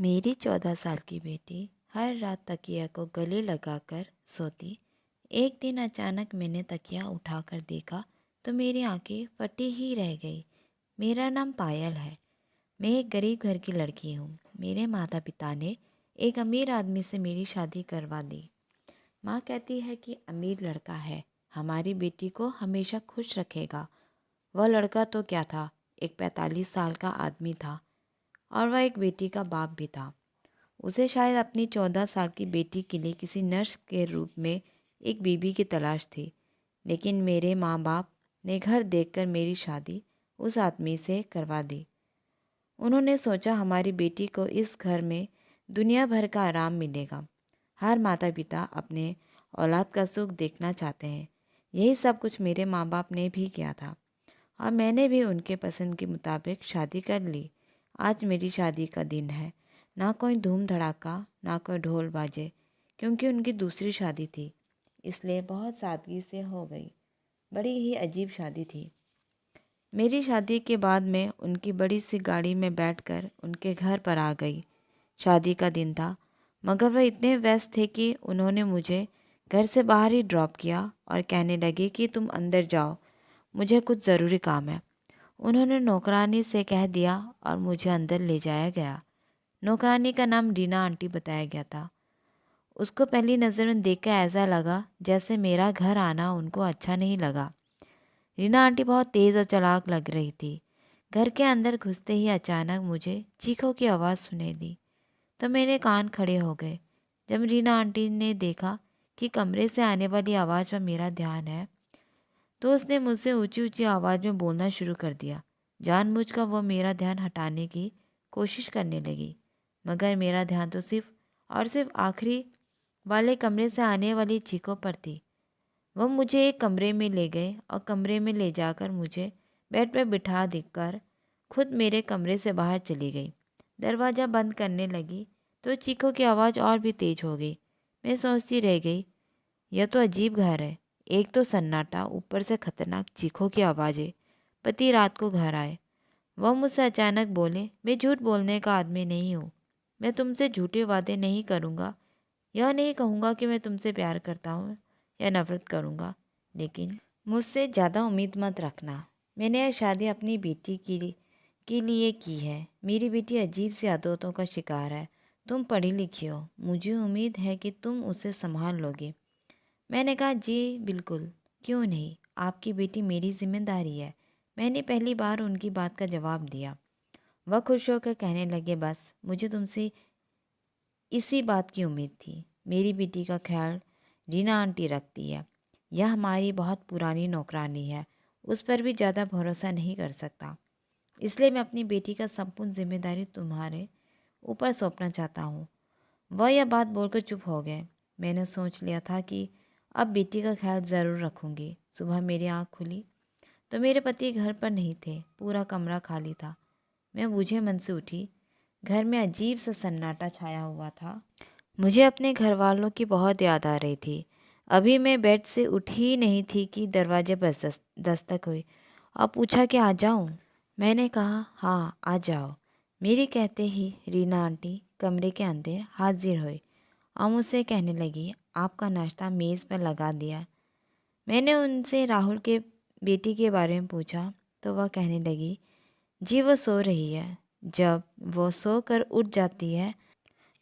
मेरी 14 साल की बेटी हर रात तकिया को गले लगाकर सोती। एक दिन अचानक मैंने तकिया उठाकर देखा तो मेरी आंखें फटी ही रह गई। मेरा नाम पायल है। मैं एक गरीब घर की लड़की हूँ। मेरे माता पिता ने एक अमीर आदमी से मेरी शादी करवा दी। माँ कहती है कि अमीर लड़का है, हमारी बेटी को हमेशा खुश रखेगा। वह लड़का तो क्या था, एक 45 साल का आदमी था और वह एक बेटी का बाप भी था। उसे शायद अपनी 14 साल की बेटी के लिए किसी नर्स के रूप में एक बीबी की तलाश थी। लेकिन मेरे माँ बाप ने घर देखकर मेरी शादी उस आदमी से करवा दी। उन्होंने सोचा हमारी बेटी को इस घर में दुनिया भर का आराम मिलेगा। हर माता पिता अपने औलाद का सुख देखना चाहते हैं। यही सब कुछ मेरे माँ बाप ने भी किया था और मैंने भी उनके पसंद के मुताबिक शादी कर ली। आज मेरी शादी का दिन है। ना कोई धूम धड़ाका, ना कोई ढोल बाजे, क्योंकि उनकी दूसरी शादी थी, इसलिए बहुत सादगी से हो गई। बड़ी ही अजीब शादी थी। मेरी शादी के बाद मैं उनकी बड़ी सी गाड़ी में बैठकर उनके घर पर आ गई। शादी का दिन था, मगर वह इतने व्यस्त थे कि उन्होंने मुझे घर से बाहर ही ड्रॉप किया और कहने लगे कि तुम अंदर जाओ, मुझे कुछ ज़रूरी काम है। उन्होंने नौकरानी से कह दिया और मुझे अंदर ले जाया गया। नौकरानी का नाम रीना आंटी बताया गया था। उसको पहली नज़र में देखकर ऐसा लगा जैसे मेरा घर आना उनको अच्छा नहीं लगा। रीना आंटी बहुत तेज़ और चालाक लग रही थी। घर के अंदर घुसते ही अचानक मुझे चीखों की आवाज़ सुनाई दी तो मेरे कान खड़े हो गए। जब रीना आंटी ने देखा कि कमरे से आने वाली आवाज़ पर मेरा ध्यान है तो उसने मुझसे ऊंची ऊंची आवाज़ में बोलना शुरू कर दिया। जानबूझकर वो मेरा ध्यान हटाने की कोशिश करने लगी, मगर मेरा ध्यान तो सिर्फ और सिर्फ आखिरी वाले कमरे से आने वाली चीखों पर थी। वह मुझे एक कमरे में ले गए और कमरे में ले जाकर मुझे बेड पर बिठा देकर खुद मेरे कमरे से बाहर चली गई। दरवाज़ा बंद करने लगी तो चीखों की आवाज़ और भी तेज हो गई। मैं सोचती रह गई, यह तो अजीब घर है। एक तो सन्नाटा, ऊपर से खतरनाक चीखों की आवाज़ें। पति रात को घर आए। वह मुझसे अचानक बोले, मैं झूठ बोलने का आदमी नहीं हूँ। मैं तुमसे झूठे वादे नहीं करूँगा। यह नहीं कहूँगा कि मैं तुमसे प्यार करता हूँ या नफरत करूँगा, लेकिन मुझसे ज़्यादा उम्मीद मत रखना। मैंने यह शादी अपनी बेटी के लिए की है। मेरी बेटी अजीब सी आदतों का शिकार है। तुम पढ़ी लिखी हो, मुझे उम्मीद है कि तुम उसे संभाल लोगे। मैंने कहा, जी बिल्कुल, क्यों नहीं, आपकी बेटी मेरी जिम्मेदारी है। मैंने पहली बार उनकी बात का जवाब दिया। वह खुश होकर कहने लगे, बस मुझे तुमसे इसी बात की उम्मीद थी। मेरी बेटी का ख्याल रीना आंटी रखती है। यह हमारी बहुत पुरानी नौकरानी है, उस पर भी ज़्यादा भरोसा नहीं कर सकता। इसलिए मैं अपनी बेटी का संपूर्ण जिम्मेदारी तुम्हारे ऊपर सौंपना चाहता हूँ। वह यह बात बोलकर चुप हो गए। मैंने सोच लिया था कि अब बेटी का ख्याल ज़रूर रखूँगी। सुबह मेरी आँख खुली तो मेरे पति घर पर नहीं थे। पूरा कमरा खाली था। मैं बूझे मन से उठी। घर में अजीब सा सन्नाटा छाया हुआ था। मुझे अपने घर वालों की बहुत याद आ रही थी। अभी मैं बेड से उठी ही नहीं थी कि दरवाजे पर दस्तक हुई और पूछा कि आ जाऊं। मैंने कहा, हाँ आ जाओ। मेरी कहते ही रीना आंटी कमरे के अंदर हाजिर हुई और मुझसे कहने लगी, आपका नाश्ता मेज़ पर लगा दिया। मैंने उनसे राहुल के बेटी के बारे में पूछा तो वह कहने लगी, जी वो सो रही है। जब वो सो कर उठ जाती है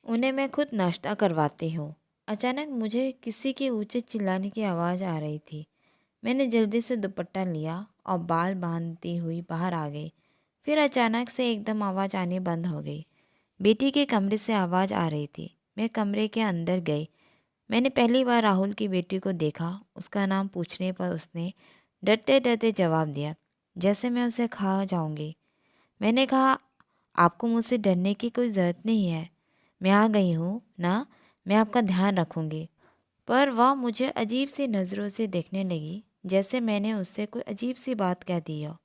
उन्हें मैं खुद नाश्ता करवाती हूँ। अचानक मुझे किसी के ऊंचे चिल्लाने की आवाज़ आ रही थी। मैंने जल्दी से दुपट्टा लिया और बाल बांधती हुई बाहर आ गई। फिर अचानक से एकदम आवाज़ आनी बंद हो गई। बेटी के कमरे से आवाज़ आ रही थी। मैं कमरे के अंदर गई। मैंने पहली बार राहुल की बेटी को देखा। उसका नाम पूछने पर उसने डरते डरते जवाब दिया, जैसे मैं उसे खा जाऊंगी। मैंने कहा, आपको मुझसे डरने की कोई ज़रूरत नहीं है। मैं आ गई हूँ ना, मैं आपका ध्यान रखूँगी। पर वह मुझे अजीब सी नज़रों से देखने लगी, जैसे मैंने उससे कोई अजीब सी बात कह दी हो।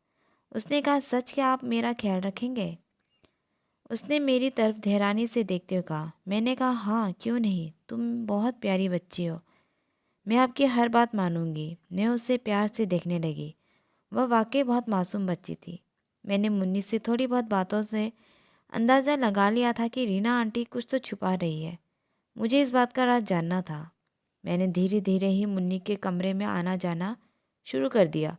उसने कहा, सच क्या आप मेरा ख्याल रखेंगे? उसने मेरी तरफ धैर्य से देखते हुए कहा। मैंने कहा, हाँ क्यों नहीं, तुम बहुत प्यारी बच्ची हो, मैं आपकी हर बात मानूंगी। मैं उसे प्यार से देखने लगी। वह वाकई बहुत मासूम बच्ची थी। मैंने मुन्नी से थोड़ी बहुत बातों से अंदाज़ा लगा लिया था कि रीना आंटी कुछ तो छुपा रही है। मुझे इस बात का राज जानना था। मैंने धीरे धीरे ही मुन्नी के कमरे में आना जाना शुरू कर दिया,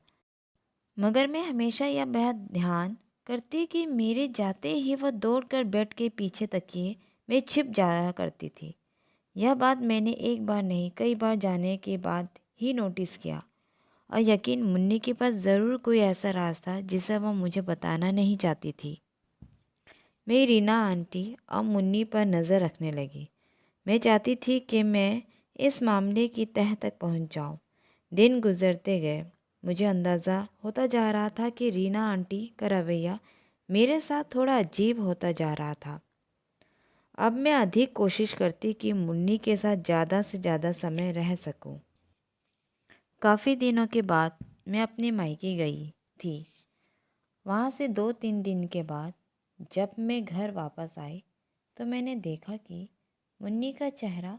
मगर मैं हमेशा यह बेहद ध्यान करती कि मेरे जाते ही वह दौड़कर बेड के पीछे तकिए में छिप जाया करती थी। यह बात मैंने एक बार नहीं कई बार जाने के बाद ही नोटिस किया, और यकीन मुन्नी के पास ज़रूर कोई ऐसा राज था जिसे वह मुझे बताना नहीं चाहती थी। मैं रीना आंटी और मुन्नी पर नज़र रखने लगी। मैं चाहती थी कि मैं इस मामले की तह तक पहुंच जाऊं। दिन गुजरते गए। मुझे अंदाज़ा होता जा रहा था कि रीना आंटी का रवैया मेरे साथ थोड़ा अजीब होता जा रहा था। अब मैं अधिक कोशिश करती कि मुन्नी के साथ ज़्यादा से ज़्यादा समय रह सकूं। काफ़ी दिनों के बाद मैं अपने मायके गई थी। वहाँ से 2-3 दिन के बाद जब मैं घर वापस आई तो मैंने देखा कि मुन्नी का चेहरा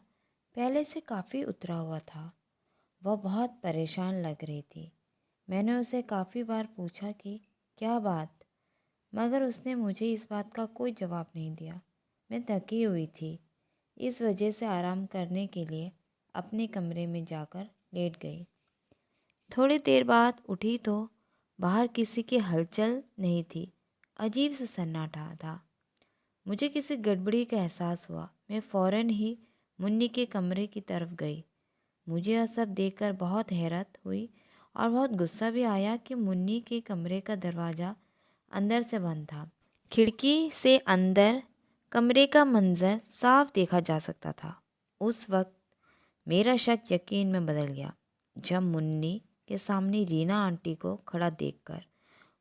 पहले से काफ़ी उतरा हुआ था। वह बहुत परेशान लग रही थी। मैंने उसे काफ़ी बार पूछा कि क्या बात, मगर उसने मुझे इस बात का कोई जवाब नहीं दिया। मैं थकी हुई थी, इस वजह से आराम करने के लिए अपने कमरे में जाकर लेट गई। थोड़ी देर बाद उठी तो बाहर किसी की हलचल नहीं थी। अजीब सा सन्नाटा था। मुझे किसी गड़बड़ी का एहसास हुआ। मैं फ़ौरन ही मुन्नी के कमरे की तरफ गई। मुझे यह सब देखकर बहुत हैरत हुई और बहुत गुस्सा भी आया कि मुन्नी के कमरे का दरवाज़ा अंदर से बंद था। खिड़की से अंदर कमरे का मंजर साफ देखा जा सकता था। उस वक्त मेरा शक यकीन में बदल गया जब मुन्नी के सामने रीना आंटी को खड़ा देखकर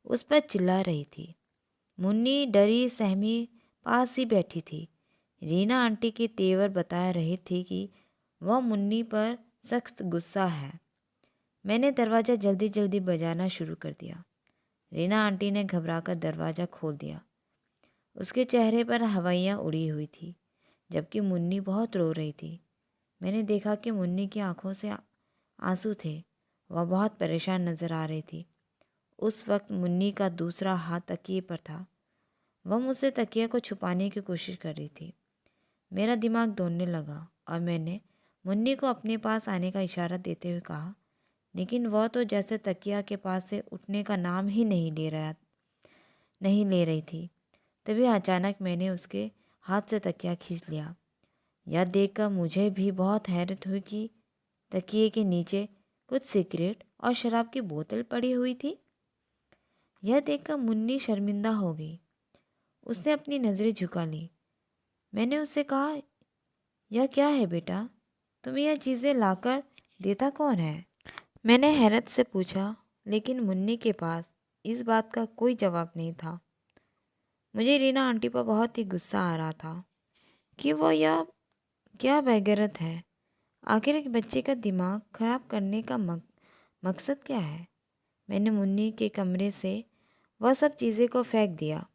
उस पर चिल्ला रही थी। मुन्नी डरी सहमी पास ही बैठी थी। रीना आंटी के तेवर बता रहे थे कि वह मुन्नी पर सख्त गुस्सा है। मैंने दरवाज़ा जल्दी जल्दी बजाना शुरू कर दिया। रीना आंटी ने घबराकर दरवाज़ा खोल दिया। उसके चेहरे पर हवाइयाँ उड़ी हुई थी, जबकि मुन्नी बहुत रो रही थी। मैंने देखा कि मुन्नी की आंखों से आंसू थे। वह बहुत परेशान नज़र आ रही थी। उस वक्त मुन्नी का दूसरा हाथ तकिए पर था। वह मुझसे तकिया को छुपाने की कोशिश कर रही थी। मेरा दिमाग दौड़ने लगा और मैंने मुन्नी को अपने पास आने का इशारा देते हुए कहा, लेकिन वह तो जैसे तकिया के पास से उठने का नाम ही नहीं ले रही थी। तभी अचानक मैंने उसके हाथ से तकिया खींच लिया। यह देखकर मुझे भी बहुत हैरत हुई कि तकिए के नीचे कुछ सिगरेट और शराब की बोतल पड़ी हुई थी। यह देखकर मुन्नी शर्मिंदा हो गई। उसने अपनी नज़रें झुका ली। मैंने उससे कहा, यह क्या है बेटा? तुम्हें यह चीज़ें लाकर देता कौन है? मैंने हैरत से पूछा, लेकिन मुन्नी के पास इस बात का कोई जवाब नहीं था। मुझे रीना आंटी पर बहुत ही गुस्सा आ रहा था कि वह यह क्या बेगैरत है। आखिर एक बच्चे का दिमाग खराब करने का मकसद क्या है? मैंने मुन्नी के कमरे से वह सब चीज़ें को फेंक दिया।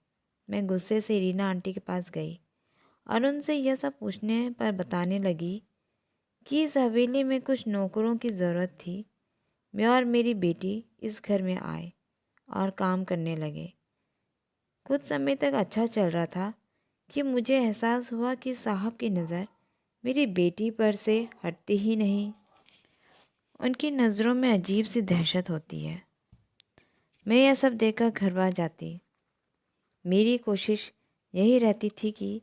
मैं गुस्से से रीना आंटी के पास गई और उनसे यह सब पूछने पर बताने लगी कि इस हवेली में कुछ नौकरों की ज़रूरत थी। मैं और मेरी बेटी इस घर में आए और काम करने लगे। कुछ समय तक अच्छा चल रहा था कि मुझे एहसास हुआ कि साहब की नज़र मेरी बेटी पर से हटती ही नहीं। उनकी नज़रों में अजीब सी दहशत होती है। मैं यह सब देखकर घरवा जाती। मेरी कोशिश यही रहती थी कि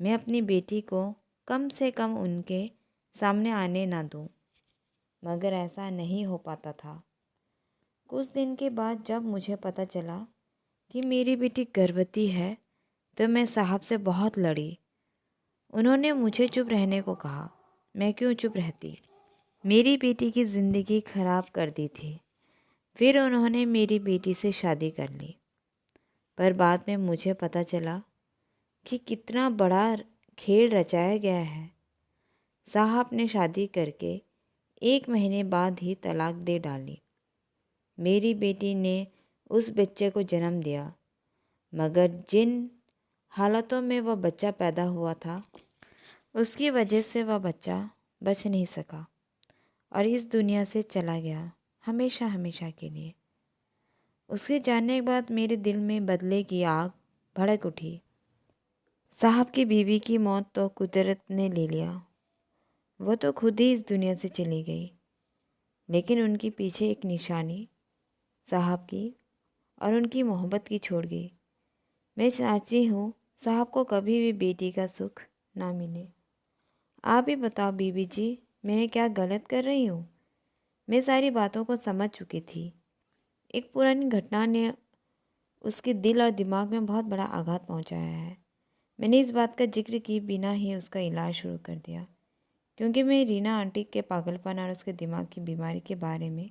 मैं अपनी बेटी को कम से कम उनके सामने आने ना दूं, मगर ऐसा नहीं हो पाता था। कुछ दिन के बाद जब मुझे पता चला कि मेरी बेटी गर्भवती है तो मैं साहब से बहुत लड़ी। उन्होंने मुझे चुप रहने को कहा। मैं क्यों चुप रहती? मेरी बेटी की ज़िंदगी खराब कर दी थी। फिर उन्होंने मेरी बेटी से शादी कर ली। पर बाद में मुझे पता चला कि कितना बड़ा खेल रचाया गया है। साहब ने शादी करके 1 महीने बाद ही तलाक दे डाली। मेरी बेटी ने उस बच्चे को जन्म दिया, मगर जिन हालातों में वह बच्चा पैदा हुआ था उसकी वजह से वह बच्चा बच नहीं सका और इस दुनिया से चला गया, हमेशा हमेशा के लिए। उसके जाने के बाद मेरे दिल में बदले की आग भड़क उठी। साहब की बीवी की मौत तो कुदरत ने ले लिया, वो तो खुद ही इस दुनिया से चली गई, लेकिन उनके पीछे एक निशानी साहब की और उनकी मोहब्बत की छोड़ गई। मैं चाहती हूँ साहब को कभी भी बेटी का सुख ना मिले। आप ही बताओ बीबी जी, मैं क्या गलत कर रही हूँ? मैं सारी बातों को समझ चुकी थी। एक पुरानी घटना ने उसके दिल और दिमाग में बहुत बड़ा आघात पहुँचाया है। मैंने इस बात का जिक्र किए बिना ही उसका इलाज शुरू कर दिया, क्योंकि मैं रीना आंटी के पागलपन और उसके दिमाग की बीमारी के बारे में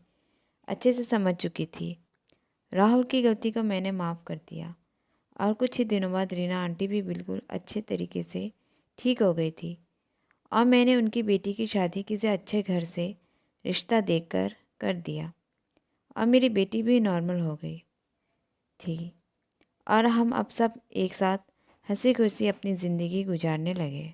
अच्छे से समझ चुकी थी। राहुल की गलती को मैंने माफ़ कर दिया और कुछ ही दिनों बाद रीना आंटी भी बिल्कुल अच्छे तरीके से ठीक हो गई थी और मैंने उनकी बेटी की शादी किसी अच्छे घर से रिश्ता देखकर कर दिया और मेरी बेटी भी नॉर्मल हो गई थी और हम अब सब एक साथ हंसी खुशी अपनी ज़िंदगी गुजारने लगे।